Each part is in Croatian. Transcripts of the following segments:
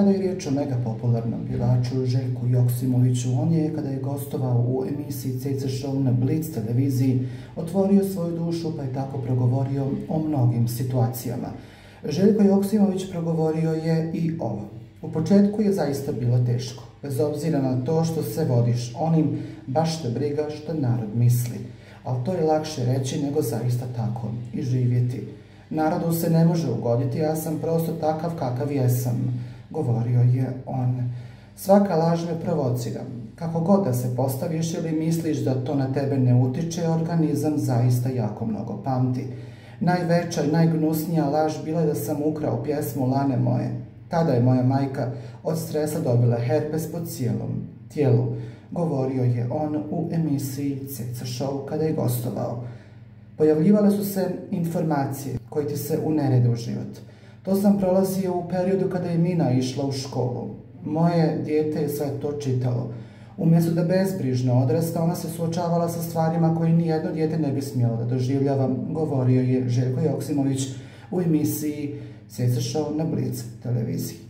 Kada je riječ o megapopularnom pjevaču Željku Joksimoviću, on je, kada je gostovao u emisiji Ceca Show na Blic televiziji, otvorio svoju dušu pa je tako progovorio o mnogim situacijama. Željko Joksimović progovorio je i ovo. U početku je zaista bilo teško, bez obzira na to što se vodiš onim baš te briga što narod misli. Ali to je lakše reći nego zaista tako i živjeti. Narodu se ne može ugoditi, ja sam prosto takav kakav jesam, govorio je on. Svaka laž me provocira. Kako god da se postaviš ili misliš da to na tebe ne utiče, organizam zaista jako mnogo pamti. Najveća i najgnusnija laž bila je da sam ukrao pjesmu Lane moje. Tada je moja majka od stresa dobila herpes po cijelom tijelu, govorio je on u emisiji Ceca Show kada je gostovao. Pojavljivale su se informacije koje ti se unerede u život. To sam prolazio u periodu kada je Mina išla u školu. Moje dijete je sve to čitalo. Umjesto da bezbrižno odrasta, ona se suočavala sa stvarima koje nijedno dijete ne bi smjelo da doživljava, govorio je Željko Joksimović u emisiji Ceca Show na Blic televiziji.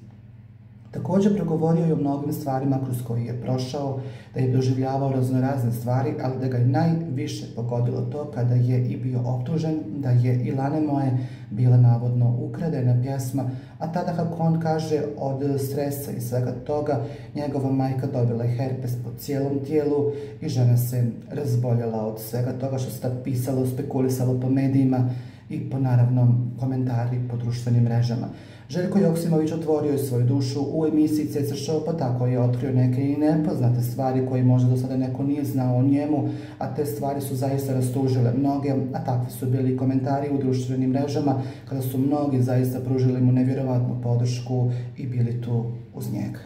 Također progovorio je o mnogim stvarima kroz koje je prošao, da je doživljavao raznorazne stvari, ali da ga je najviše pogodilo to kada je i bio optužen da je i Lane moje bila navodno ukradena pjesma, a tada, kako on kaže, od stresa i svega toga, njegova majka dobila je herpes po cijelom tijelu i žena se razboljela od svega toga što se tad pisalo, spekulisalo po medijima i po naravno komentari po društvenim mrežama. Željko Joksimović otvorio je svoju dušu u emisiji Ceca Show, pa tako je otkrio neke i nepoznate stvari koje možda do sada neko nije znao o njemu, a te stvari su zaista rastužile mnoge, a takvi su bili komentari u društvenim mrežama kada su mnogi zaista pružili mu nevjerovatnu podršku i bili tu uz njega.